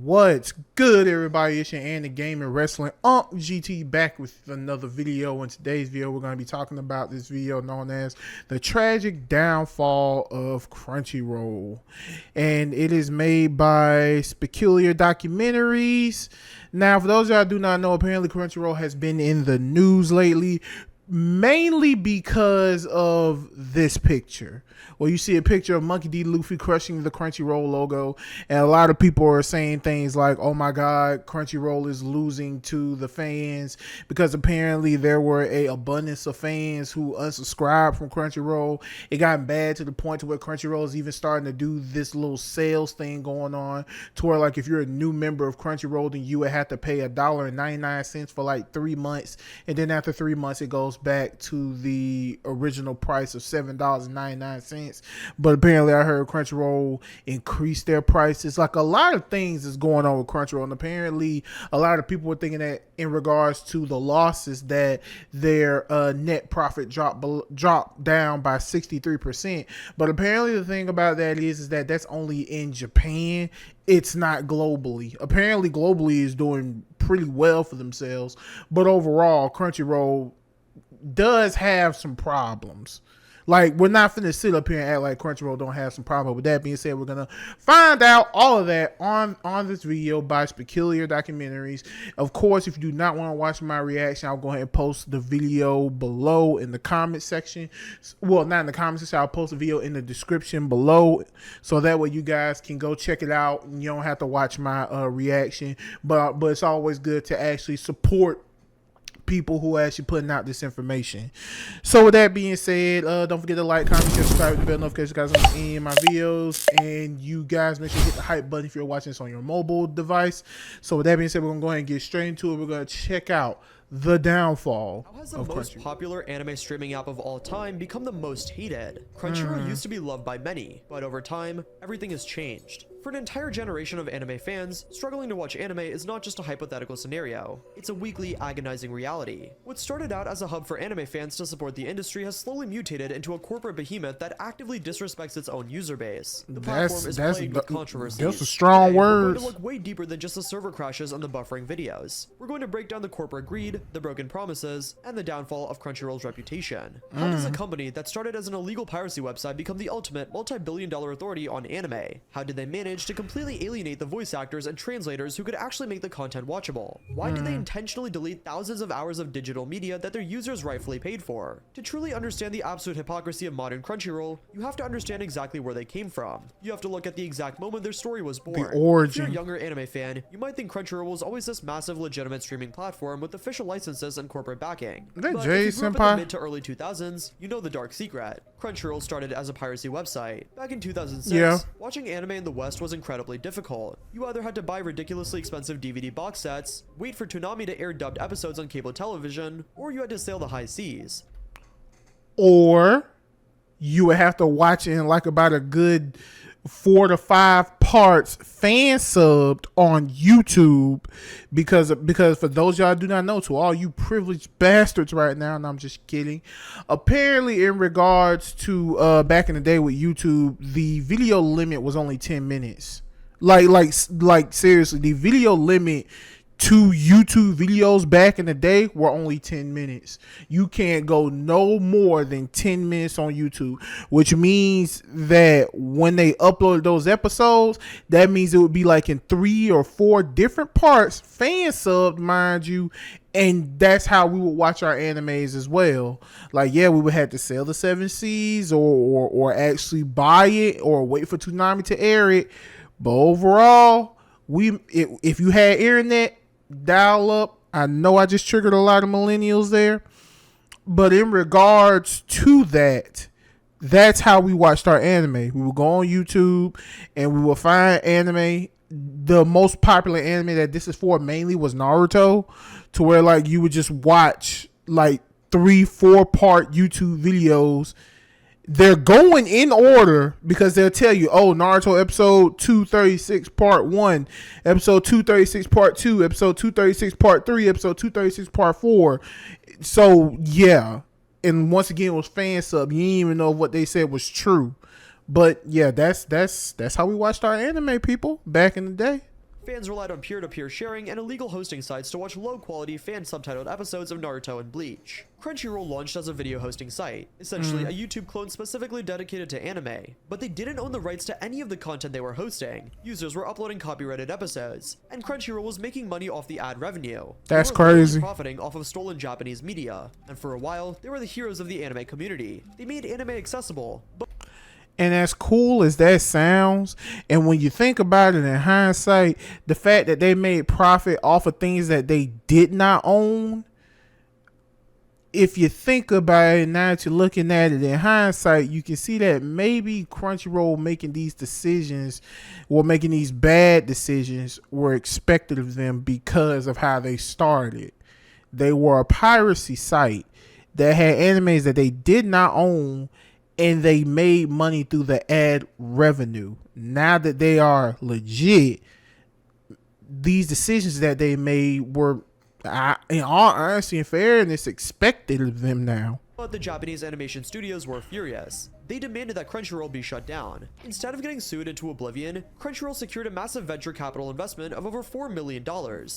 What's good, everybody? It's your and the Gaming Wrestling GT back with another video. In today's video, we're going to be talking about this video known as the tragic downfall of Crunchyroll, and it is made by Peculiar Documentaries. Now, for those of y'all who do not know, apparently Crunchyroll has been in the news lately, mainly because of this picture. Well, you see a picture of Monkey D. Luffy crushing the Crunchyroll logo, and a lot of people are saying things like, oh my god, Crunchyroll is losing to the fans, because apparently there were a abundance of fans who unsubscribed from Crunchyroll. It got bad to the point to where Crunchyroll is even starting to do this little sales thing going on, to where like if you're a new member of Crunchyroll, then you would have to pay $1.99 for like 3 months, and then after 3 months it goes back to the original price of $7.99. But apparently I heard Crunchyroll increased their prices. Like, a lot of things is going on with Crunchyroll, and apparently a lot of people were thinking that in regards to the losses, that their net profit dropped down by 63%. But apparently the thing about that is that that's only in Japan. It's not globally. Apparently globally is doing pretty well for themselves, but overall Crunchyroll does have some problems. Like, we're not finna sit up here and act like Crunchyroll don't have some problem. With that being said, we're gonna find out all of that on this video by Peculiar Documentaries. Of course, if you do not want to watch my reaction, I'll go ahead and post the video below in the comment section. Well, not in the comment section, I'll post the video in the description below, so that way you guys can go check it out and you don't have to watch my reaction. But it's always good to actually support people who are actually putting out this information. So with that being said, don't forget to like, comment, share, subscribe, the bell notifications, guys, on any of my videos, and you guys make sure you hit the hype button if you're watching this on your mobile device. So with that being said, we're gonna go ahead and get straight into it. We're gonna check out the downfall. How has the most popular anime streaming app of all time become the most hated? Crunchyroll used to be loved by many, but over time, everything has changed. For an entire generation of anime fans, struggling to watch anime is not just a hypothetical scenario. It's a weekly, agonizing reality. What started out as a hub for anime fans to support the industry has slowly mutated into a corporate behemoth that actively disrespects its own user base. The platform is plagued with controversies. That's a strong word. We're going to look way deeper than just the server crashes and the buffering videos. We're going to break down the corporate greed, the broken promises, and the downfall of Crunchyroll's reputation. How does a company that started as an illegal piracy website become the ultimate multi-billion-dollar authority on anime? How did they manage to completely alienate the voice actors and translators who could actually make the content watchable? Why did they intentionally delete thousands of hours of digital media that their users rightfully paid for? To truly understand the absolute hypocrisy of modern Crunchyroll, you have to understand exactly where they came from. You have to look at the exact moment their story was born. The origin. If you're a younger anime fan, you might think Crunchyroll was always this massive legitimate streaming platform with official licenses and corporate backing. That But Jay if you grew up in Senpai? the mid to early 2000s, you know the dark secret. Crunchyroll started as a piracy website. Back in 2006, watching anime in the West was incredibly difficult. You either had to buy ridiculously expensive DVD box sets, wait for Toonami to air dubbed episodes on cable television, or you had to sail the high seas. Or you would have to watch it in like about a good 4 to 5 parts fan subbed on YouTube, because for those y'all do not know, to all you privileged bastards right now, and I'm just kidding, apparently in regards to back in the day with YouTube, the video limit was only 10 minutes. Like seriously, the video limit to YouTube videos back in the day were only 10 minutes. You can't go no more than 10 minutes on YouTube, which means that when they upload those episodes, that means it would be like in 3 or 4 different parts, fan subbed, mind you, and that's how we would watch our animes as well. Like, yeah, we would have to sell the 7 Cs or actually buy it or wait for Toonami to air it. But overall, if you had internet, dial up. I know I just triggered a lot of millennials there, but in regards to that, that's how we watched our anime. We would go on YouTube and we would find anime. The most popular anime that this is for mainly was Naruto, to where like you would just watch like 3-4 part YouTube videos. They're going in order because they'll tell you, oh, Naruto episode 236 part 1, episode 236 part 2, episode 236 part 3, episode 236 part 4. So yeah, and once again it was fan sub. You didn't even know what they said was true. But yeah, that's how we watched our anime, people, back in the day. Fans relied on peer-to-peer sharing and illegal hosting sites to watch low-quality fan-subtitled episodes of Naruto and Bleach. Crunchyroll launched as a video hosting site, essentially a YouTube clone specifically dedicated to anime, but they didn't own the rights to any of the content they were hosting. Users were uploading copyrighted episodes, and Crunchyroll was making money off the ad revenue. That's They were literally crazy. profiting off of stolen Japanese media, and for a while, they were the heroes of the anime community. They made anime accessible, but And as cool as that sounds, and when you think about it in hindsight, the fact that they made profit off of things that they did not own, if you think about it now that you're looking at it in hindsight, you can see that maybe Crunchyroll making these decisions or making these bad decisions were expected of them because of how they started. They were a piracy site that had animes that they did not own, and they made money through the ad revenue. Now that they are legit, these decisions that they made were, in all honesty and fairness, expected of them now. the Japanese animation studios were furious. They demanded that Crunchyroll be shut down. Instead of getting sued into oblivion, Crunchyroll secured a massive venture capital investment of over $4 million.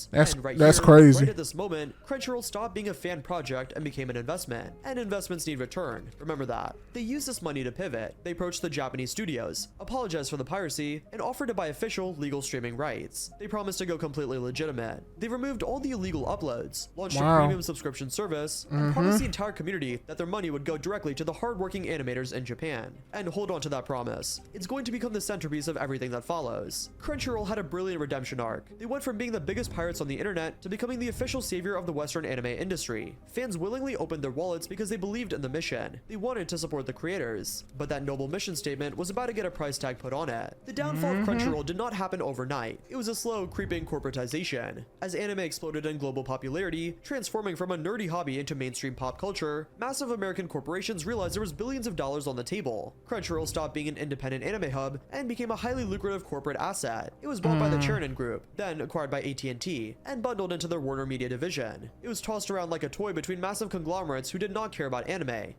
That's crazy. Right at this moment, Crunchyroll stopped being a fan project and became an investment. And investments need return. Remember that. They used this money to pivot. They approached the Japanese studios, apologized for the piracy, and offered to buy official legal streaming rights. They promised to go completely legitimate. They removed all the illegal uploads, launched a premium subscription service, and promised the entire community that their money would go directly to the hardworking animators in Japan. And hold on to that promise. It's going to become the centerpiece of everything that follows. Crunchyroll had a brilliant redemption arc. They went from being the biggest pirates on the internet to becoming the official savior of the Western anime industry. Fans willingly opened their wallets because they believed in the mission. They wanted to support the creators. But that noble mission statement was about to get a price tag put on it. The downfall of Crunchyroll did not happen overnight. It was a slow, creeping corporatization. As anime exploded in global popularity, transforming from a nerdy hobby into mainstream pop culture, massive American corporations realized there was billions of dollars on the table. Crunchyroll stopped being an independent anime hub and became a highly lucrative corporate asset. It was bought by the Chernin Group, then acquired by AT&T, and bundled into their Warner Media division. It was tossed around like a toy between massive conglomerates who did not care about anime.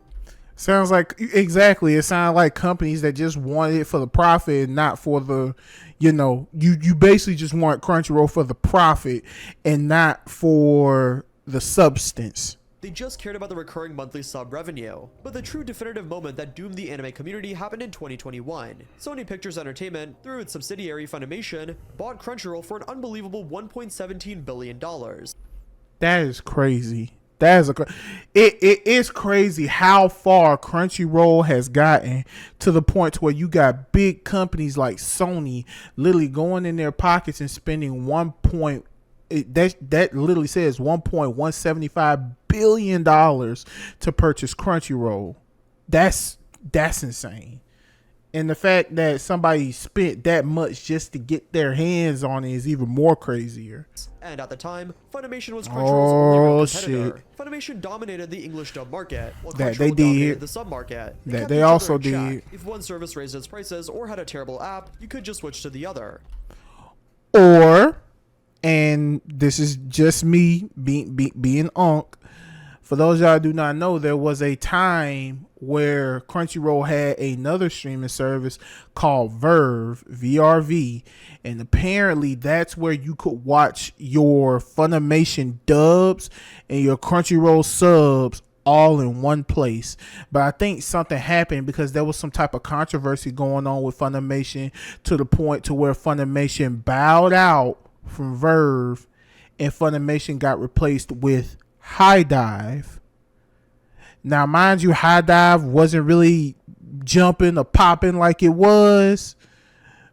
Sounds like, exactly, it sounds like companies that just wanted it for the profit and not for the, you basically just want Crunchyroll for the profit and not for the substance. They just cared about the recurring monthly sub revenue. But the true definitive moment that doomed the anime community happened in 2021. Sony Pictures Entertainment, through its subsidiary Funimation, bought Crunchyroll for an unbelievable $1.17 billion. That is crazy. That is it is crazy how far Crunchyroll has gotten, to the point to where you got big companies like Sony literally going in their pockets and spending that literally says $1.175 billion to purchase Crunchyroll. That's insane. And the fact that somebody spent that much just to get their hands on it is even more crazier. And at the time, Funimation was Crunchyroll's only real competitor. Shit. Funimation dominated the English dub market, while That Crunchyroll they did. dominated the sub market. That they also did. If one service raised its prices or had a terrible app, you could just switch to the other. Or, and this is just me being unk, for those y'all who do not know, there was a time where Crunchyroll had another streaming service called Verve, VRV, and apparently that's where you could watch your Funimation dubs and your Crunchyroll subs all in one place. But I think something happened because there was some type of controversy going on with Funimation, to the point to where Funimation bowed out from Verve and Funimation got replaced with High Dive. Now, mind you, High Dive wasn't really jumping or popping like it was,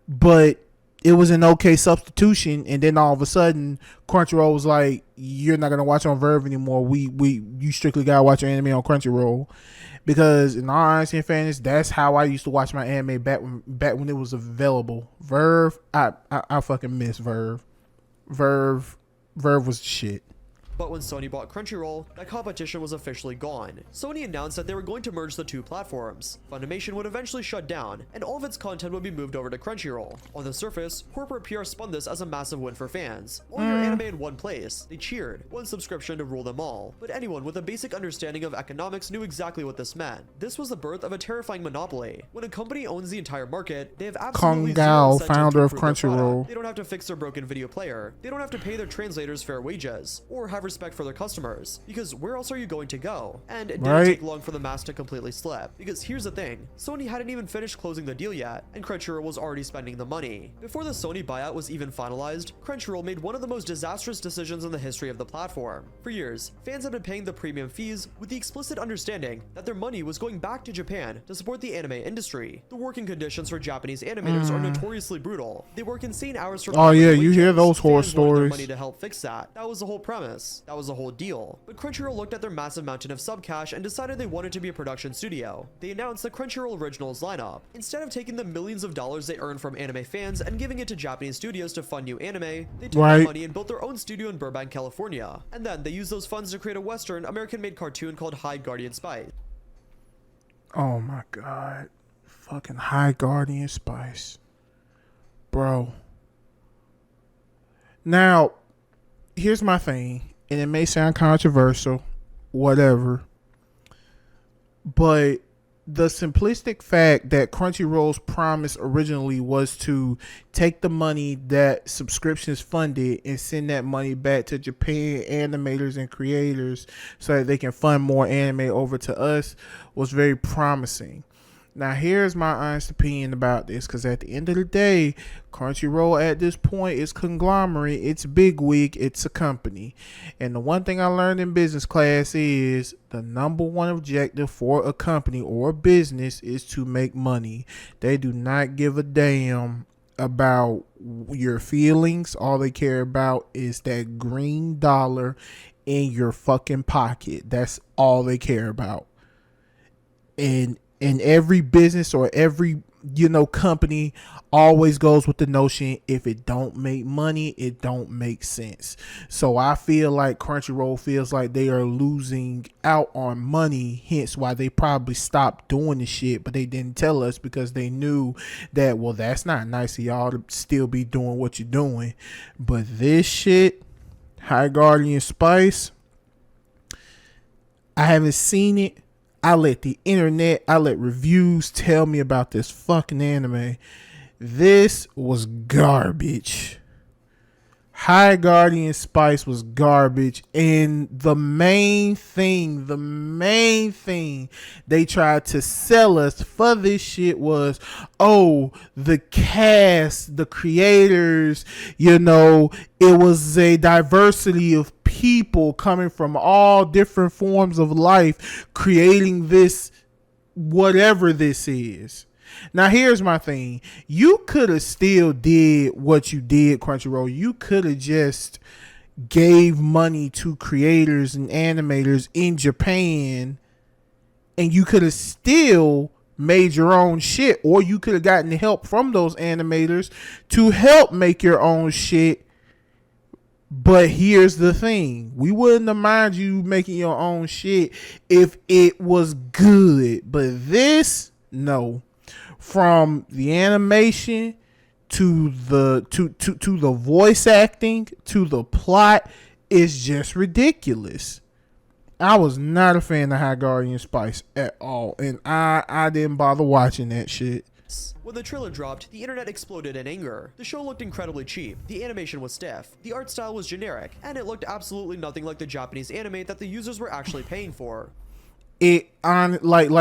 but it was an okay substitution. And then all of a sudden, Crunchyroll was like, "You're not gonna watch on Verve anymore. You strictly gotta watch your anime on Crunchyroll." Because in all honesty and fairness, that's how I used to watch my anime back when it was available. Verve, I fucking miss Verve. Verve was shit. But when Sony bought Crunchyroll, that competition was officially gone. Sony announced that they were going to merge the two platforms. Funimation would eventually shut down, and all of its content would be moved over to Crunchyroll. On the surface, corporate PR spun this as a massive win for fans. All your anime in one place. They cheered. One subscription to rule them all. But anyone with a basic understanding of economics knew exactly what this meant. This was the birth of a terrifying monopoly. When a company owns the entire market, they have absolutely zero incentive founder to of improve their Crunchyroll. product. They don't have to fix their broken video player. They don't have to pay their translators fair wages, or have respect for their customers, because where else are you going to go? And it didn't take long for the mask to completely slip, because here's the thing, Sony hadn't even finished closing the deal yet, and Crunchyroll was already spending the money. Before the Sony buyout was even finalized, Crunchyroll made one of the most disastrous decisions in the history of the platform. For years, fans have been paying the premium fees with the explicit understanding that their money was going back to Japan to support the anime industry. The working conditions for Japanese animators are notoriously brutal. They work insane hours for you hear those horror fans wanted their stories. money to help fix that. That was the whole premise. That was the whole deal. But Crunchyroll looked at their massive mountain of subcash and decided they wanted to be a production studio. They announced the Crunchyroll Originals lineup. Instead of taking the millions of dollars they earned from anime fans and giving it to Japanese studios to fund new anime, they took the money and built their own studio in Burbank, California. And then they used those funds to create a Western, American-made cartoon called High Guardian Spice. Oh my god. Fucking High Guardian Spice. Bro. Now, here's my thing, and it may sound controversial, whatever, but the simplistic fact that Crunchyroll's promise originally was to take the money that subscriptions funded and send that money back to Japan animators and creators so that they can fund more anime over to us was very promising. Now, here's my honest opinion about this, because at the end of the day, Crunchyroll at this point is conglomerate, it's bigwig, it's a company. And the one thing I learned in business class is the number one objective for a company or a business is to make money. They do not give a damn about your feelings. All they care about is that green dollar in your fucking pocket. That's all they care about. And every business or every, company always goes with the notion, if it don't make money, it don't make sense. So I feel like Crunchyroll feels like they are losing out on money, hence why they probably stopped doing the shit, but they didn't tell us because they knew that, well, that's not nice of y'all to still be doing what you're doing. But this shit, High Guardian Spice, I haven't seen it. I let the internet, I let reviews tell me about this fucking anime. This was garbage. High Guardian Spice was garbage. And the main thing they tried to sell us for this shit was, oh, the cast, the creators, it was a diversity of people coming from all different forms of life creating this, whatever this is. Now, here's my thing. You could have still did what you did, Crunchyroll. You could have just gave money to creators and animators in Japan, and you could have still made your own shit, or you could have gotten help from those animators to help make your own shit. But here's the thing. We wouldn't have mind you making your own shit if it was good. But this, no. From the animation to the voice acting to the plot is just ridiculous. I was not a fan of High Guardian Spice at all, and I didn't bother watching that shit. When the trailer dropped, the internet exploded in anger. The show looked incredibly cheap, the animation was stiff, the art style was generic, and it looked absolutely nothing like the Japanese anime that the users were actually paying for. It like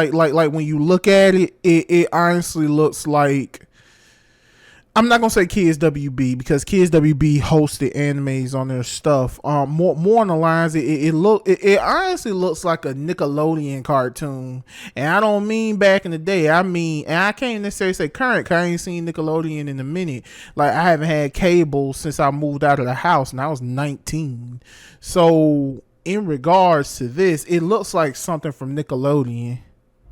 when you look at it, it honestly looks like, I'm not gonna say Kids WB because Kids WB hosted animes on their stuff. More on the lines, it honestly looks like a Nickelodeon cartoon, and I don't mean back in the day. I mean, and I can't necessarily say current, cause I ain't seen Nickelodeon in a minute. Like, I haven't had cable since I moved out of the house, and I was 19. So in regards to this, it looks like something from Nickelodeon.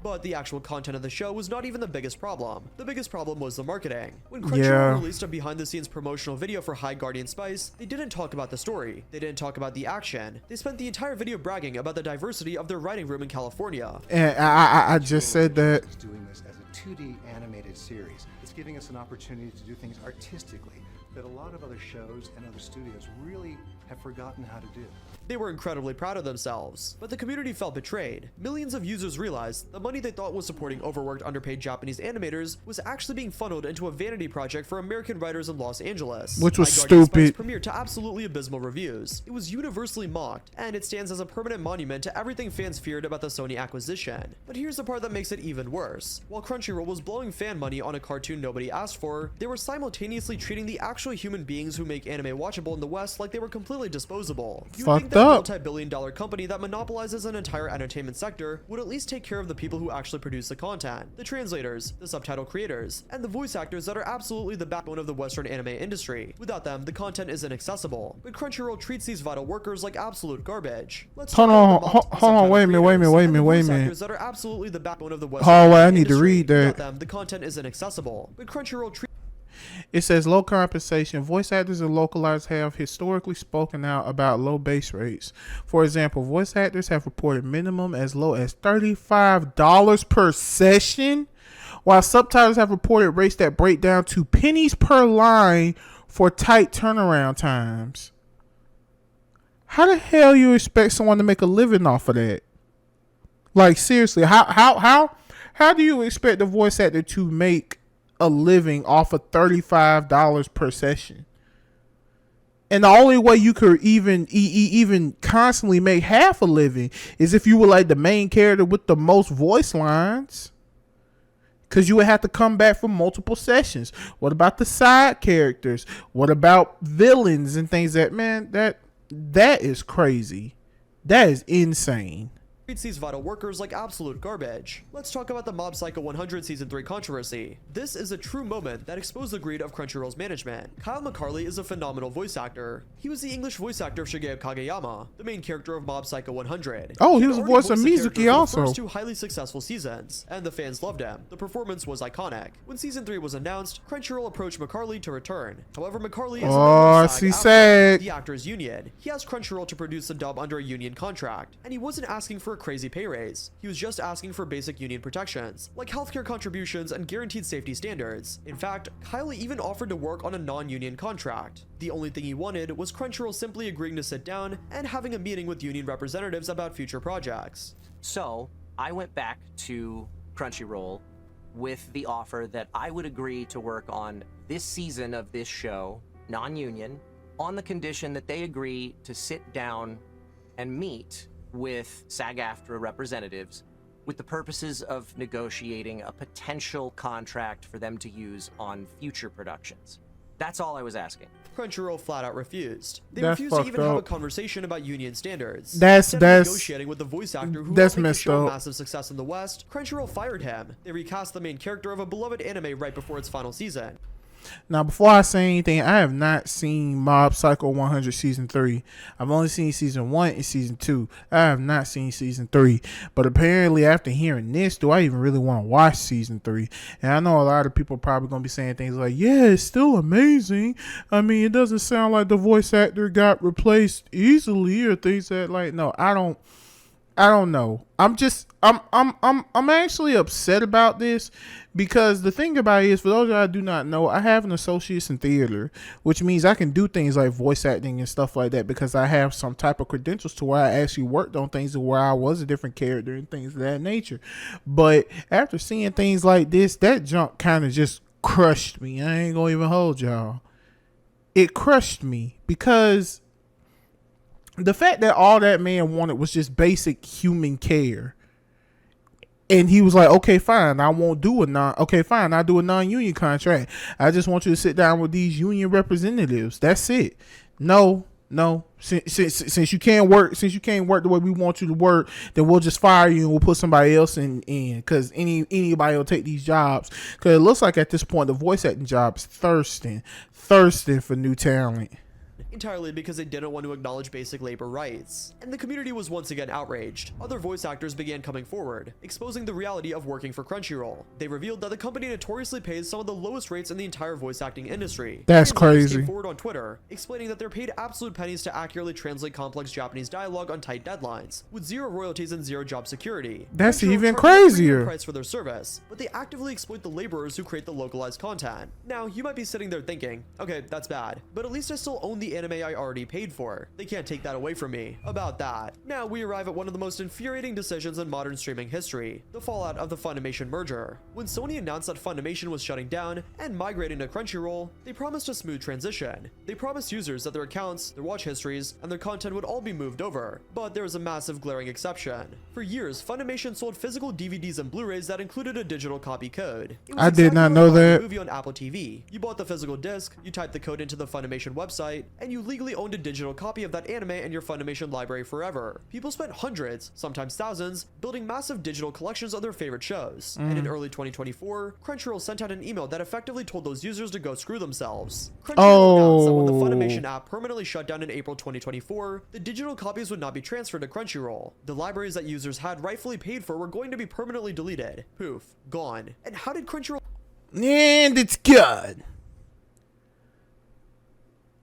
But the actual content of the show was not even the biggest problem. The biggest problem was the marketing. When Crunchyroll released a behind-the-scenes promotional video for High Guardian Spice, they didn't talk about the story. They didn't talk about the action. They spent the entire video bragging about the diversity of their writing room in California. And I just said that. It's doing this as a 2D animated series. It's giving us an opportunity to do things artistically that a lot of other shows and other studios really have forgotten how to do. They were incredibly proud of themselves, but the community felt betrayed. Millions of users realized the money they thought was supporting overworked, underpaid Japanese animators was actually being funneled into a vanity project for American writers in Los Angeles. Which was High Guardian stupid. Spice premiered to absolutely abysmal reviews. It was universally mocked, and it stands as a permanent monument to everything fans feared about the Sony acquisition. But here's the part that makes it even worse. While Crunchyroll was blowing fan money on a cartoon nobody asked for, they were simultaneously treating the actual human beings who make anime watchable in the West like they were completely disposable. You'd think that a multi-billion-dollar company that monopolizes an entire entertainment sector would at least take care of the people who actually produce the content, the translators, the subtitle creators, and the voice actors that are absolutely the backbone of the Western anime industry. Without them, the content is inaccessible. But Crunchyroll treats these vital workers like absolute garbage. Let's Hold on, wait a minute. That are absolutely the backbone of the Western I need to read that. Without them, the content is inaccessible. But Crunchyroll treats. It says low compensation. Voice actors and localizers have historically spoken out about low base rates. For example, voice actors have reported minimum as low as $35 per session, while subtitles have reported rates that break down to pennies per line for tight turnaround times. How the hell you expect someone to make a living off of that? Like, seriously, how do you expect a voice actor to make a living off of $35 per session? And the only way you could even constantly make half a living is if you were like the main character with the most voice lines, because you would have to come back for multiple sessions. What about the side characters? What about villains and things that is crazy. That is insane. Treats these vital workers like absolute garbage. Let's talk about the Mob Psycho 100 Season 3 controversy. This is a true moment that exposed the greed of Crunchyroll's management. Kyle McCarley is a phenomenal voice actor. He was the English voice actor of Shigeo Kageyama, the main character of Mob Psycho 100. Oh, he was the voice of Mizuki also. The first 2 highly successful seasons, and the fans loved him. The performance was iconic. When Season 3 was announced, Crunchyroll approached McCarley to return. However, McCarley is the actor's union. He asked Crunchyroll to produce the dub under a union contract, and he wasn't asking for a crazy pay raise. He was just asking for basic union protections, like healthcare contributions and guaranteed safety standards. In fact, Kyle even offered to work on a non-union contract. The only thing he wanted was Crunchyroll simply agreeing to sit down and having a meeting with union representatives about future projects. So, I went back to Crunchyroll with the offer that I would agree to work on this season of this show, non-union, on the condition that they agree to sit down and meet with SAG-AFTRA representatives with the purposes of negotiating a potential contract for them to use on future productions. That's all I was asking. Crunchyroll flat out refused. They refused to even have a conversation about union standards. That's negotiating with the voice actor who that's made the show up. Massive success in the West. Crunchyroll fired him. They recast the main character of a beloved anime right before its final season. Now, before I say anything, I have not seen Mob Psycho 100 Season 3. I've only seen Season 1 and Season 2. I have not seen Season 3. But apparently, after hearing this, do I even really want to watch Season 3? And I know a lot of people are probably going to be saying things like, yeah, it's still amazing. I mean, it doesn't sound like the voice actor got replaced easily or things that, like, no, I don't know. I'm actually upset about this because the thing about it is, for those that do not know, I have an associate's in theater, which means I can do things like voice acting and stuff like that because I have some type of credentials to where I actually worked on things where I was a different character and things of that nature. But after seeing things like this, that jump kind of just crushed me. I ain't gonna even hold y'all. It crushed me because the fact that all that man wanted was just basic human care. And he was like, okay, fine, I won't do I'll do a non-union contract. I just want you to sit down with these union representatives. That's it. No. Since you can't work the way we want you to work, then we'll just fire you and we'll put somebody else in because anybody will take these jobs. Because it looks like at this point the voice acting job is thirsting for new talent. entirely because they didn't want to acknowledge basic labor rights. And the community was once again outraged. Other voice actors began coming forward, exposing the reality of working for Crunchyroll. They revealed that the company notoriously pays some of the lowest rates in the entire voice acting industry. That's Fans later crazy. came forward on Twitter, explaining that they're paid absolute pennies to accurately translate complex Japanese dialogue on tight deadlines, with zero royalties and zero job security. That's Crunchyroll even charges a premium crazier. price for their service, but they actively exploit the laborers who create the localized content. Now, you might be sitting there thinking, okay, that's bad, but at least I still own the anime I already paid for. They can't take that away from me. About that. Now we arrive at one of the most infuriating decisions in modern streaming history, the fallout of the Funimation merger. When Sony announced that Funimation was shutting down and migrating to Crunchyroll, they promised a smooth transition. They promised users that their accounts, their watch histories, and their content would all be moved over. But there was a massive glaring exception. For years, Funimation sold physical DVDs and Blu-rays that included a digital copy code. It was I did not exactly know like buying a that. movie on Apple TV. You bought the physical disc, you typed the code into the Funimation website, and you legally owned a digital copy of that anime in your Funimation library forever. People spent hundreds, sometimes thousands, building massive digital collections of their favorite shows. And in early 2024, Crunchyroll sent out an email that effectively told those users to go screw themselves. Crunchyroll announced that when the Funimation app permanently shut down in April 2024, the digital copies would not be transferred to Crunchyroll. The libraries that users had rightfully paid for were going to be permanently deleted. Poof, gone. And how did Crunchyroll And it's good.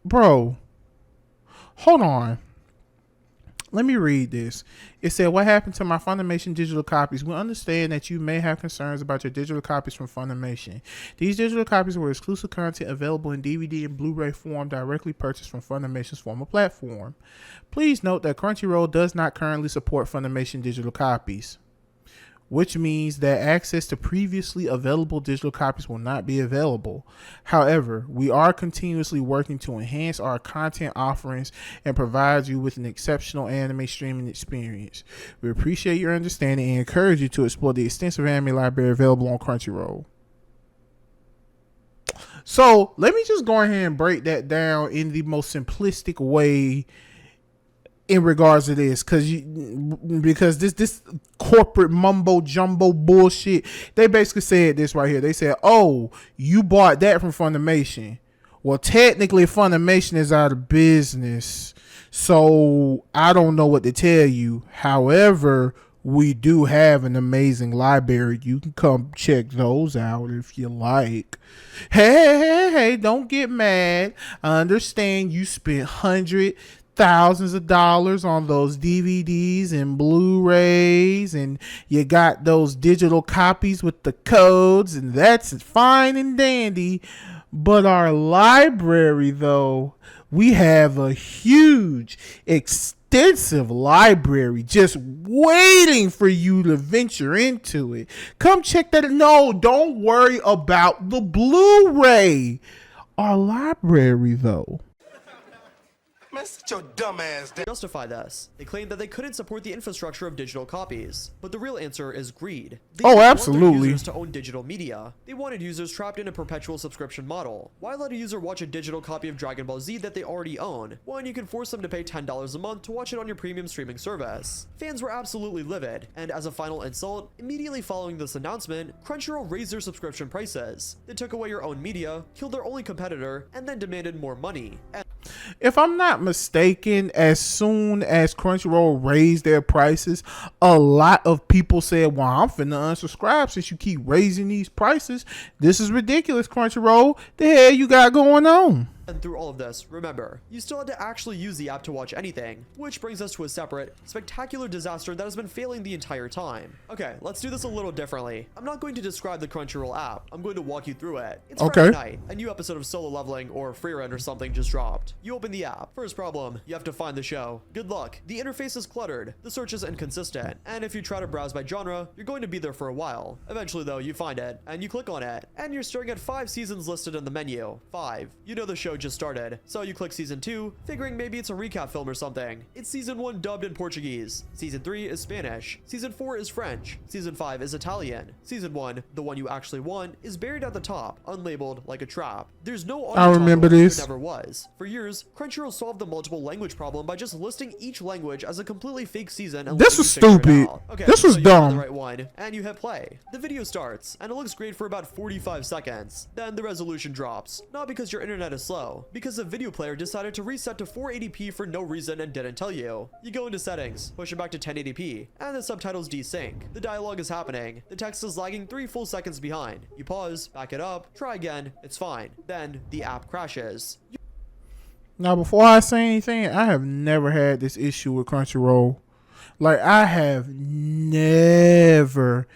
Bro, hold on. Let me read this. It said, what happened to my Funimation digital copies? We understand that you may have concerns about your digital copies from Funimation. These digital copies were exclusive content available in DVD and Blu-ray form directly purchased from Funimation's former platform. Please note that Crunchyroll does not currently support Funimation digital copies, which means that access to previously available digital copies will not be available. However, we are continuously working to enhance our content offerings and provide you with an exceptional anime streaming experience. We appreciate your understanding and encourage you to explore the extensive anime library available on Crunchyroll. So let me just go ahead and break that down in the most simplistic way in regards to this, because this corporate mumbo jumbo bullshit, they basically said this right here. They said, oh, you bought that from Funimation. Well, technically Funimation is out of business, so I don't know what to tell you. However, we do have an amazing library. You can come check those out if you like. Hey, don't get mad. I understand you spent thousands of dollars on those DVDs and Blu-rays, and you got those digital copies with the codes, and that's fine and dandy. But our library, though, we have a huge, extensive library just waiting for you to venture into it. Come check that. No, don't worry about the Blu-ray. Our library, though. Man, sit your dumb ass down. justify this? They claimed that they couldn't support the infrastructure of digital copies, but the real answer is greed. They Oh, didn't want their absolutely. users to own digital media. They wanted users trapped in a perpetual subscription model. Why let a user watch a digital copy of Dragon Ball Z that they already own? One, you can force them to pay $10 a month to watch it on your premium streaming service. Fans were absolutely livid, and as a final insult, immediately following this announcement, Crunchyroll raised their subscription prices. They took away your own media, killed their only competitor, and then demanded more money. If I'm not mistaken, as soon as Crunchyroll raised their prices, a lot of people said, well, I'm finna unsubscribe since you keep raising these prices. This is ridiculous, Crunchyroll. The hell you got going on? And through all of this, remember, you still had to actually use the app to watch anything, which brings us to a separate, spectacular disaster that has been failing the entire time. Okay, let's do this a little differently. I'm not going to describe the Crunchyroll app. I'm going to walk you through it. It's Okay. Friday night. A new episode of Solo Leveling or Free Run or something just dropped. You open the app. First problem, you have to find the show. Good luck. The interface is cluttered. The search is inconsistent. And if you try to browse by genre, you're going to be there for a while. Eventually though, you find it, and you click on it, and you're staring at 5 seasons listed in the menu. 5. You know the show just started, so you click season 2, figuring maybe it's a recap film or something. It's season 1 dubbed in Portuguese. Season 3 is Spanish. Season 4 is French. Season 5 is Italian. Season 1, the one you actually want, is buried at the top, unlabeled like a trap. There's no I remember this. There never was. For years, Crunchyroll solved the multiple language problem by just listing each language as a completely fake season and This letting was you figure it stupid. out. Okay, This was so you find dumb. the right one, and you hit play. The video starts, and it looks great for about 45 seconds. Then the resolution drops. Not because your internet is slow, slow because the video player decided to reset to 480p for no reason and didn't tell you. You go into settings, push it back to 1080p, and the subtitles desync. The dialogue is happening. The text is lagging 3 full seconds behind. You pause, back it up, try again, it's fine. Then the app crashes. Now, before I say anything, I have never had this issue with Crunchyroll. Like, I have never,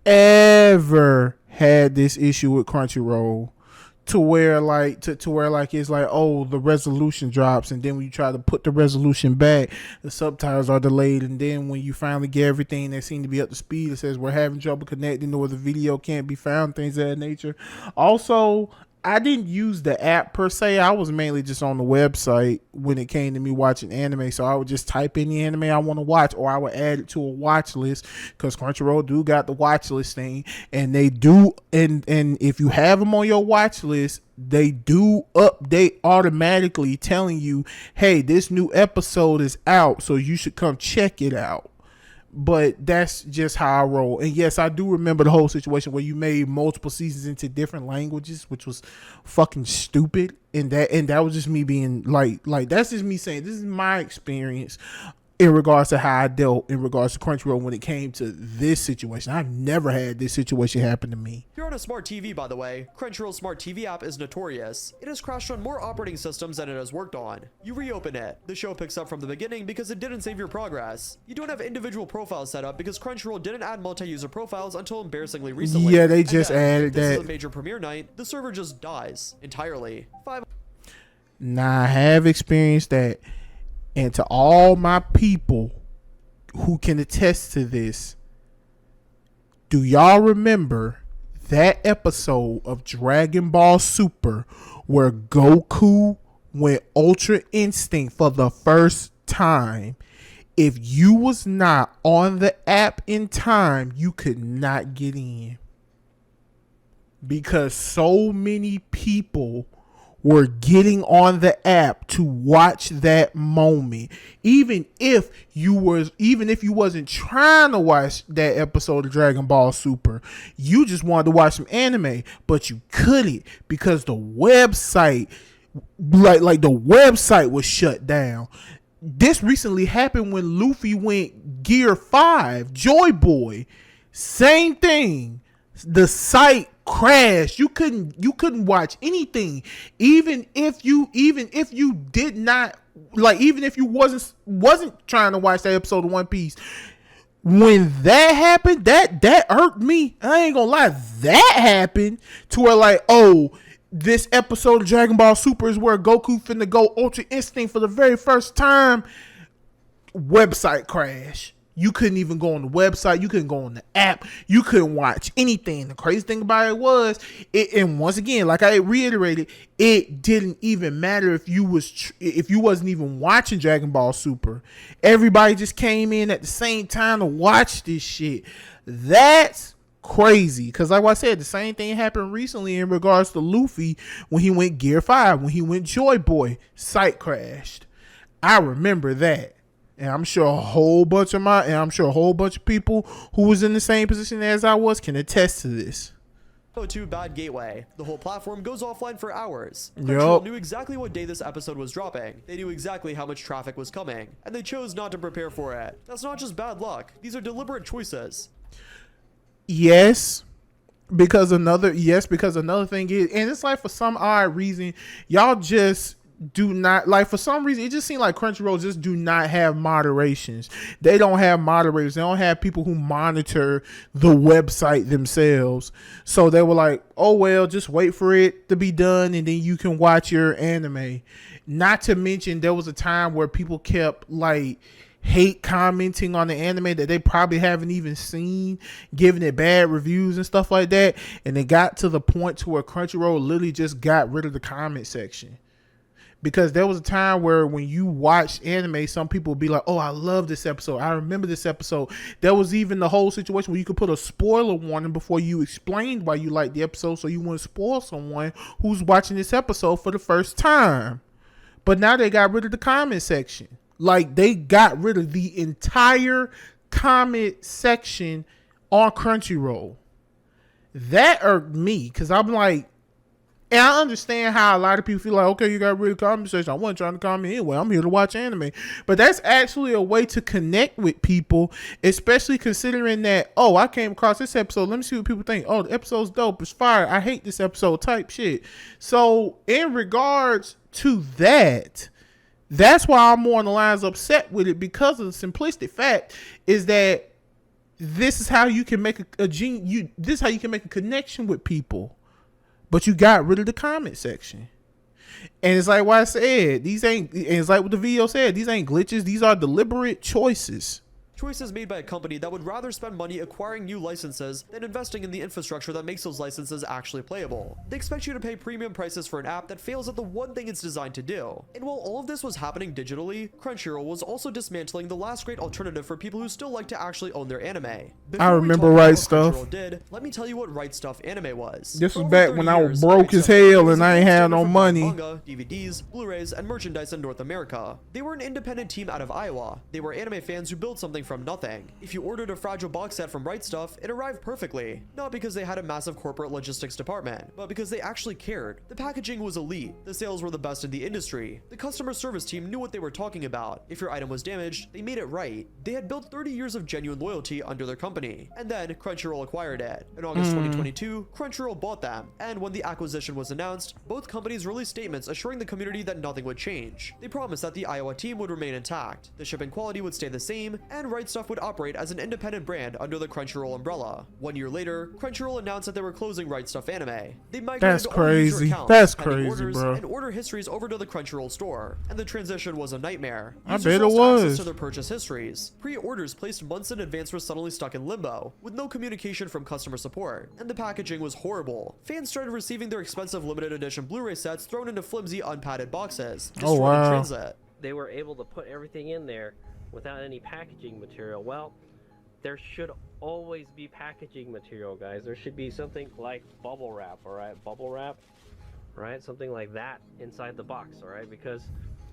ever had this issue with Crunchyroll to where like it's like, oh, the resolution drops, and then when you try to put the resolution back, the subtitles are delayed, and then when you finally get everything that seems to be up to speed, it says we're having trouble connecting or the video can't be found, things of that nature. Also, I didn't use the app per se. I was mainly just on the website when it came to me watching anime. So I would just type in the anime I want to watch, or I would add it to a watch list, because Crunchyroll do got the watch list thing, and they do. And if you have them on your watch list, they do update automatically telling you, hey, this new episode is out, so you should come check it out. But that's just how I roll. And yes, I do remember the whole situation where you made multiple seasons into different languages, which was fucking stupid. And that was just me being like that's just me saying this is my experience in regards to how I dealt in regards to Crunchyroll when it came to this situation. I've never had this situation happen to me. If you're on a smart TV, by the way, Crunchyroll's smart TV app is notorious. It has crashed on more operating systems than it has worked on. You reopen it, the show picks up from the beginning because it didn't save your progress. You don't have individual profiles set up because Crunchyroll didn't add multi-user profiles until embarrassly recently. Yeah, they just added that. This is a major premiere night, the server just dies entirely. Now, I have experienced that. And to all my people who can attest to this, do y'all remember that episode of Dragon Ball Super where Goku went Ultra Instinct for the first time? If you was not on the app in time, you could not get in. Because so many people were getting on the app to watch that moment, even if you wasn't trying to watch that episode of Dragon Ball Super. You just wanted to watch some anime, but you couldn't because the website, like the website was shut down. This recently happened when Luffy went Gear 5, Joy Boy. Same thing. The site crashed. You couldn't watch anything. Even if you did not, like, even if you wasn't trying to watch that episode of One Piece. When that happened, that irked me. I ain't gonna lie. That happened to where, like, oh, this episode of Dragon Ball Super is where Goku finna go Ultra Instinct for the very first time. Website crash. You couldn't even go on the website. You couldn't go on the app. You couldn't watch anything. The crazy thing about it was, and once again, like I reiterated, it didn't even matter if you wasn't even watching Dragon Ball Super. Everybody just came in at the same time to watch this shit. That's crazy. Because like I said, the same thing happened recently in regards to Luffy when he went Gear 5, when he went Joy Boy, site crashed. I remember that. And I'm sure a whole bunch of people who was in the same position as I was can attest to this. To bad gateway. The whole platform goes offline for hours. Yep. Crunchyroll knew exactly what day this episode was dropping. They knew exactly how much traffic was coming, and they chose not to prepare for it. That's not just bad luck. These are deliberate choices. Yes. Because another thing is, and it's like for some odd reason, y'all just do not, like, for some reason it just seems like Crunchyroll just do not have moderations. They don't have moderators. They don't have people who monitor the website themselves. So they were like, oh well, just wait for it to be done and then you can watch your anime. Not to mention there was a time where people kept like hate commenting on the anime that they probably haven't even seen, giving it bad reviews and stuff like that. And it got to the point to where Crunchyroll literally just got rid of the comment section. Because there was a time where when you watched anime, some people would be like, oh, I love this episode. I remember this episode. There was even the whole situation where you could put a spoiler warning before you explained why you liked the episode, so you wouldn't spoil someone who's watching this episode for the first time. But now they got rid of the comment section. Like, they got rid of the entire comment section on Crunchyroll. That irked me because I'm like, And I understand how a lot of people feel like, okay, you got a real conversation. I wasn't trying to comment anyway. I'm here to watch anime. But that's actually a way to connect with people, especially considering that, oh, I came across this episode. Let me see what people think. Oh, the episode's dope. It's fire. I hate this episode type shit. So in regards to that, that's why I'm more on the lines upset with it, because of the simplistic fact is that this is how you can make this is how you can make a connection with people. But you got rid of the comment section. And it's like what I said, it's like what the video said, these ain't glitches, these are deliberate choices. Choices made by a company that would rather spend money acquiring new licenses than investing in the infrastructure that makes those licenses actually playable. They expect you to pay premium prices for an app that fails at the one thing it's designed to do. And while all of this was happening digitally, Crunchyroll was also dismantling the last great alternative for people who still like to actually own their anime. I remember Right Stuf. Let me tell you what Right Stuf Anime was. This was back when I was broke as hell and I ain't had no money. Manga, DVDs, Blu-rays, and merchandise in North America. They were an independent team out of Iowa. They were anime fans who built something from nothing. If you ordered a fragile box set from Right Stuf, it arrived perfectly. Not because they had a massive corporate logistics department, but because they actually cared. The packaging was elite. The sales were the best in the industry. The customer service team knew what they were talking about. If your item was damaged, they made it right. They had built 30 years of genuine loyalty under their company. And then Crunchyroll acquired it. In August 2022, Crunchyroll bought them. And when the acquisition was announced, both companies released statements assuring the community that nothing would change. They promised that the Iowa team would remain intact. The shipping quality would stay the same, and Right Stuf would operate as an independent brand under the Crunchyroll umbrella. 1 year later, Crunchyroll announced that they were closing Right Stuf Anime. They migrated That's all user crazy. accounts, That's pending crazy, orders, bro. and order histories over to the Crunchyroll store. And the transition was a nightmare. I Users bet it lost was. access to their purchase histories. Pre-orders placed months in advance were suddenly stuck in limbo, with no communication from customer support. And the packaging was horrible. Fans started receiving their expensive limited edition Blu-ray sets thrown into flimsy, unpadded boxes, destroyed in wow. transit. They were able to put everything in there without any packaging material. Well, there should always be packaging material, guys. There should be something like bubble wrap, all right? Bubble wrap, right? Something like that inside the box, all right? Because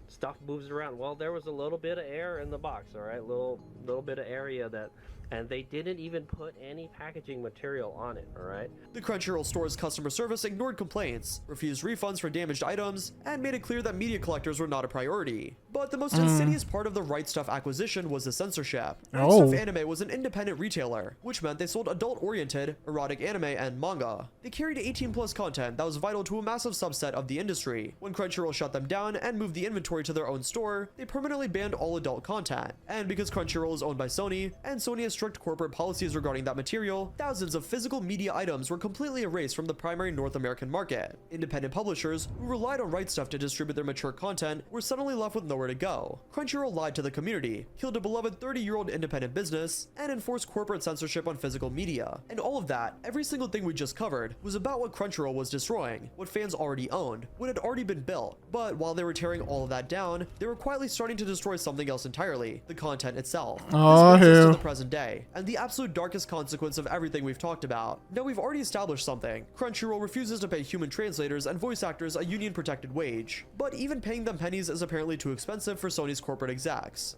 stuff moves around. Well, there was a little bit of air in the box, all right? Little bit of area that, and they didn't even put any packaging material on it, all right? The Crunchyroll store's customer service ignored complaints, refused refunds for damaged items, and made it clear that media collectors were not a priority. But the most insidious part of the Right Stuf acquisition was the censorship. Right Oh. Stuf Anime was an independent retailer, which meant they sold adult-oriented, erotic anime and manga. They carried 18-plus content that was vital to a massive subset of the industry. When Crunchyroll shut them down and moved the inventory to their own store, they permanently banned all adult content. And because Crunchyroll is owned by Sony, and Sony has strict corporate policies regarding that material, thousands of physical media items were completely erased from the primary North American market. Independent publishers, who relied on Right Stuf to distribute their mature content, were suddenly left with nowhere to go. Crunchyroll lied to the community, killed a beloved 30-year-old independent business, and enforced corporate censorship on physical media. And all of that, every single thing we just covered, was about what Crunchyroll was destroying, what fans already owned, what had already been built. But while they were tearing all of that down, they were quietly starting to destroy something else entirely, the content itself. Oh, this brings us hell. to the present day, and the absolute darkest consequence of everything we've talked about. Now, we've already established something. Crunchyroll refuses to pay human translators and voice actors a union-protected wage. But even paying them pennies is apparently too expensive for Sony's corporate execs.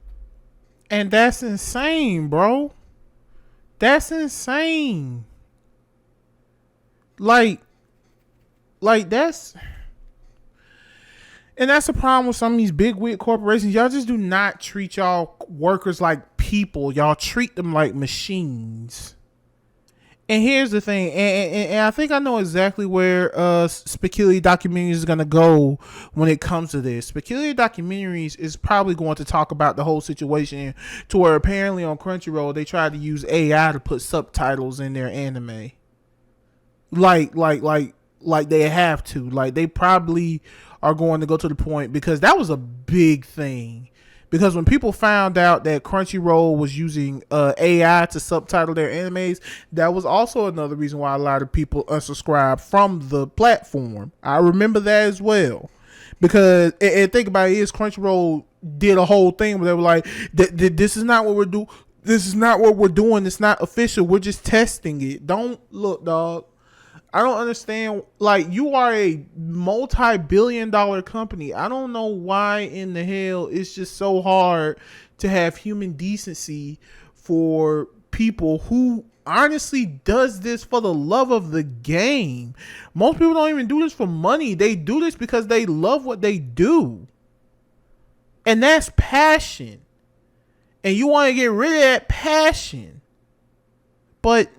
And that's insane, bro. That's insane. Like that's... And that's the problem with some of these big wig corporations. Y'all just do not treat y'all workers like people. Y'all treat them like machines. And here's the thing, and I think I know exactly where Speculative Documentaries is going to go when it comes to this. Speculative Documentaries is probably going to talk about the whole situation to where apparently on Crunchyroll they tried to use AI to put subtitles in their anime. Like they have to. Like they probably are going to go to the point, because that was a big thing. Because when people found out that Crunchyroll was using AI to subtitle their animes, that was also another reason why a lot of people unsubscribed from the platform. I remember that as well. Because, and think about it, is Crunchyroll did a whole thing where they were like, this is not what we're doing. This is not what we're doing. It's not official. We're just testing it. Don't look, dog. I don't understand. Like, you are a multi-billion-dollar company. I don't know why in the hell it's just so hard to have human decency for people who honestly does this for the love of the game. Most people don't even do this for money. They do this because they love what they do. And that's passion. And you want to get rid of that passion. But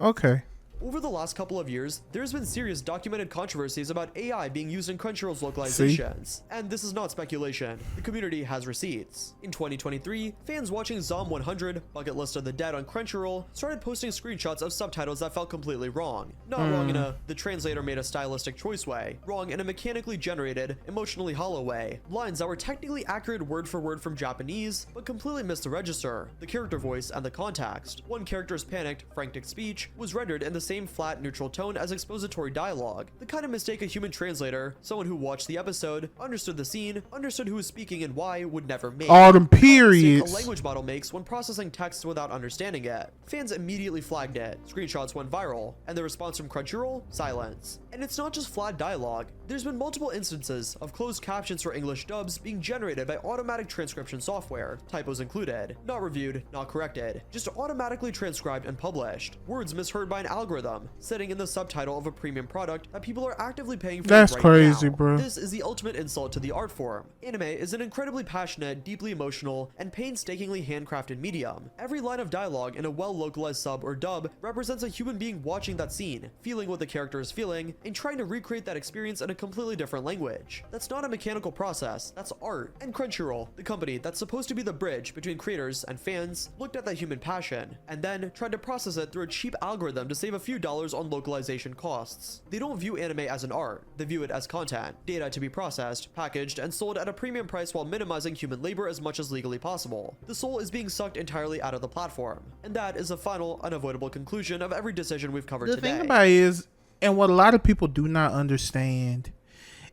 okay. Over the last couple of years, there's been serious documented controversies about AI being used in Crunchyroll's localizations. And this is not speculation. The community has receipts. In 2023, fans watching Zom 100, Bucket List of the Dead on Crunchyroll, started posting screenshots of subtitles that felt completely wrong. Not wrong in a the translator made a stylistic choice way, wrong in a mechanically generated, emotionally hollow way. Lines that were technically accurate word for word from Japanese, but completely missed the register, the character voice, and the context. One character's panicked, frantic speech was rendered in the same flat, neutral tone as expository dialogue. The kind of mistake a human translator, someone who watched the episode, understood the scene, understood who was speaking and why, would never make. All them Mistake periods. a language model makes when processing text without understanding it. Fans immediately flagged it. Screenshots went viral, and the response from Crunchyroll? Silence. And it's not just flat dialogue. There's been multiple instances of closed captions for English dubs being generated by automatic transcription software, typos included, not reviewed, not corrected, just automatically transcribed and published. Words misheard by an algorithm, sitting in the subtitle of a premium product that people are actively paying for. That's right crazy, now. bro. This is the ultimate insult to the art form. Anime is an incredibly passionate, deeply emotional, and painstakingly handcrafted medium. Every line of dialogue in a well-localized sub or dub represents a human being watching that scene, feeling what the character is feeling, and trying to recreate that experience in a completely different language. That's not a mechanical process, that's art. And Crunchyroll, the company that's supposed to be the bridge between creators and fans, looked at that human passion, and then tried to process it through a cheap algorithm to save a few dollars on localization costs. They don't view anime as an art, they view it as content, data to be processed, packaged, and sold at a premium price while minimizing human labor as much as legally possible. The soul is being sucked entirely out of the platform. And that is the final, unavoidable conclusion of every decision we've covered The today. thing about it is, and what a lot of people do not understand,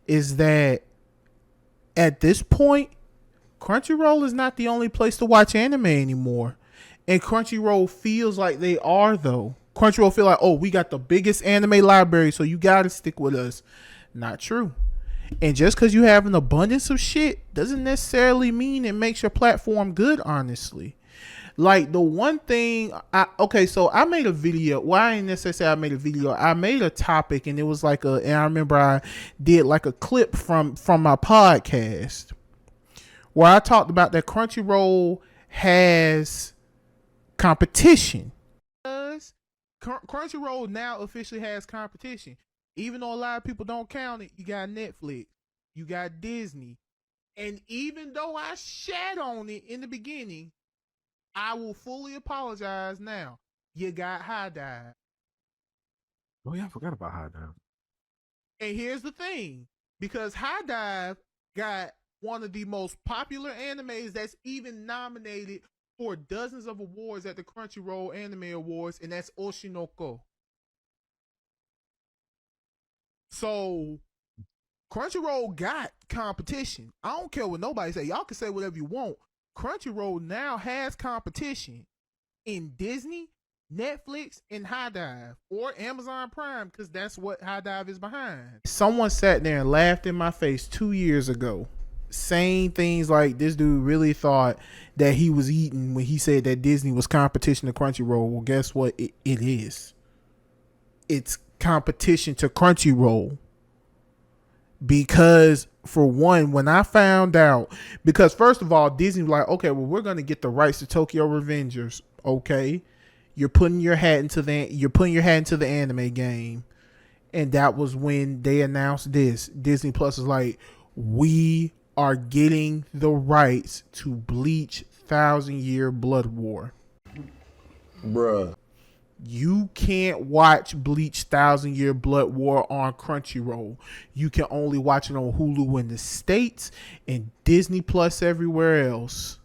is that at this point, Crunchyroll is not the only place to watch anime anymore. And Crunchyroll feels like they are, though. Crunchyroll feel like, oh, we got the biggest anime library, so you gotta stick with us. Not true. And just because you have an abundance of shit doesn't necessarily mean it makes your platform good, honestly. Like, the one thing, so I made a video. Well, I didn't necessarily say I made a video. I made a topic, and it was like and I remember I did like a clip from my podcast where I talked about that Crunchyroll has competition. Crunchyroll now officially has competition. Even though a lot of people don't count it, you got Netflix, you got Disney. And even though I shat on it in the beginning, I will fully apologize now. You got High Dive. Oh yeah, I forgot about High Dive. And here's the thing. Because High Dive got one of the most popular animes that's even nominated for dozens of awards at the Crunchyroll Anime Awards, and that's Oshinoko. So Crunchyroll got competition. I don't care what nobody say. Y'all can say whatever you want. Crunchyroll now has competition in Disney, Netflix, and High Dive, or Amazon Prime, because that's what High Dive is behind. Someone sat there and laughed in my face 2 years ago, saying things like this dude really thought that he was eating when he said that Disney was competition to Crunchyroll. Well, guess what? It is. It's competition to Crunchyroll. Because, for one, when I found out, because first of all, Disney was like, okay, well, we're going to get the rights to Tokyo Revengers. Okay. You're putting your hat into the anime game. And that was when they announced this. Disney Plus is like, we are getting the rights to Bleach 1,000-Year Blood War. Bruh. You can't watch Bleach 1,000-Year Blood War on Crunchyroll. You can only watch it on Hulu in the States and Disney Plus everywhere else.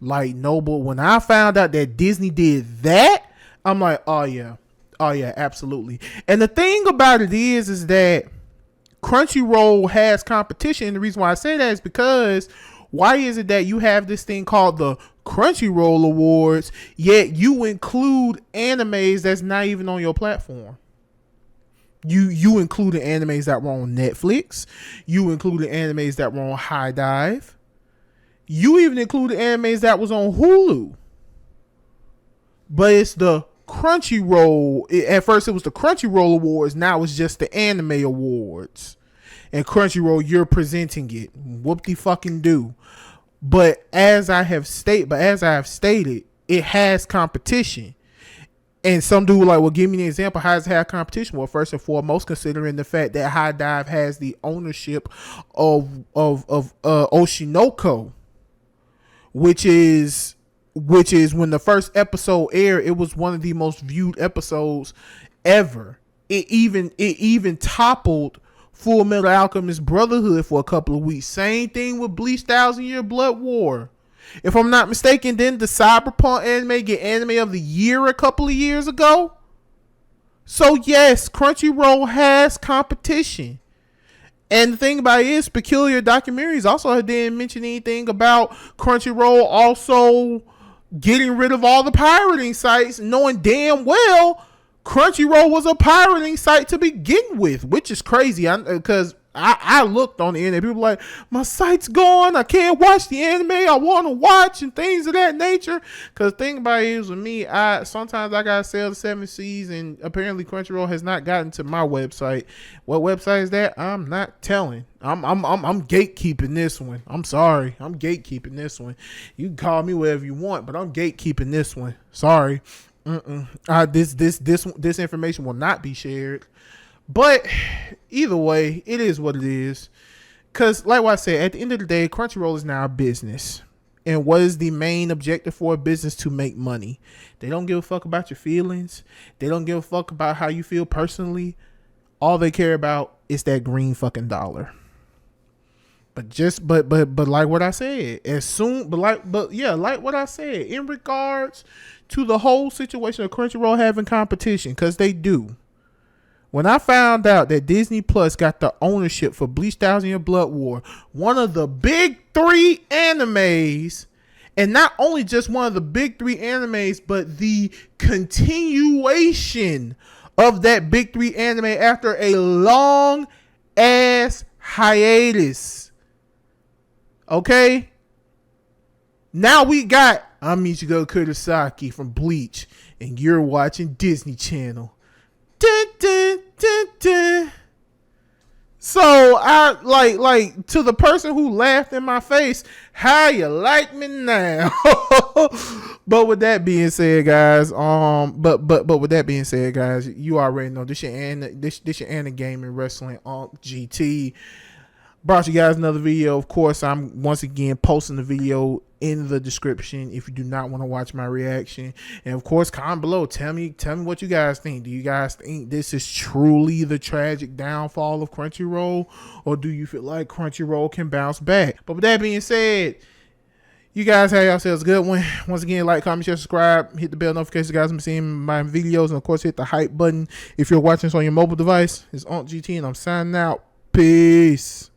Like, no, but when I found out that Disney did that, I'm like, oh yeah, absolutely. And the thing about it is that Crunchyroll has competition. And the reason why I say that is because why is it that you have this thing called the Crunchyroll Awards, yet you include animes that's not even on your platform? You included animes that were on Netflix. You included animes that were on High Dive. You even included animes that was on Hulu. but it's the Crunchyroll. At first, it was the Crunchyroll Awards. Now it's just the Anime Awards. And Crunchyroll, you're presenting it. Whoop de fucking do. But as I have stated, it has competition. And some dude like, well, give me an example. How does it have competition? Well, first and foremost, considering the fact that High Dive has the ownership of Oshinoko, which is when the first episode aired, it was one of the most viewed episodes ever. It even toppled Full Metal Alchemist Brotherhood for a couple of weeks. Same thing with Bleach 1000-Year Blood War. If I'm not mistaken, didn't the Cyberpunk anime get Anime of the Year a couple of years ago? So yes, Crunchyroll has competition. And the thing about it is, Peculiar Documentaries also didn't mention anything about Crunchyroll also getting rid of all the pirating sites, knowing damn well Crunchyroll was a pirating site to begin with, which is crazy. Because I looked on the internet, people were like, my site's gone, I can't watch the anime I want to watch, and things of that nature. Because the thing about it is, with me, sometimes I gotta sell the 7 Seas, and apparently Crunchyroll has not gotten to my website. What website is that? I'm not telling. I'm gatekeeping this one. I'm sorry, I'm gatekeeping this one. You can call me whatever you want, but I'm gatekeeping this one. Sorry. This information will not be shared. But either way, it is what it is. Because like what I said, at the end of the day, Crunchyroll is now a business. And what is the main objective for a business? To make money. They don't give a fuck about your feelings. They don't give a fuck about how you feel personally. All they care about is that green fucking dollar. But like what I said, like what I said, in regards to the whole situation of Crunchyroll having competition, because they do. When I found out that Disney Plus got the ownership for Bleach 1000-Year Blood War, one of the big 3 animes, and not only just one of the big 3 animes, but the continuation of that big 3 anime after a long ass hiatus. Okay? Now we got Michigo Kurosaki from Bleach, and you're watching Disney Channel. Dun, dun, dun, dun. So I like to the person who laughed in my face, how you like me now? But with that being said, guys, but with that being said, guys, you already know this your Anna Gaming Wrestling GT. Brought you guys another video. Of course, I'm once again posting the video in the description if you do not want to watch my reaction. And of course, comment below. Tell me what you guys think. Do you guys think this is truly the tragic downfall of Crunchyroll, or do you feel like Crunchyroll can bounce back? But with that being said, you guys have yourselves a good one. Once again, like, comment, share, subscribe, hit the bell notification, guys. I'm seeing my videos, and of course, hit the hype button if you're watching this on your mobile device. It's Aunt GT, and I'm signing out. Peace.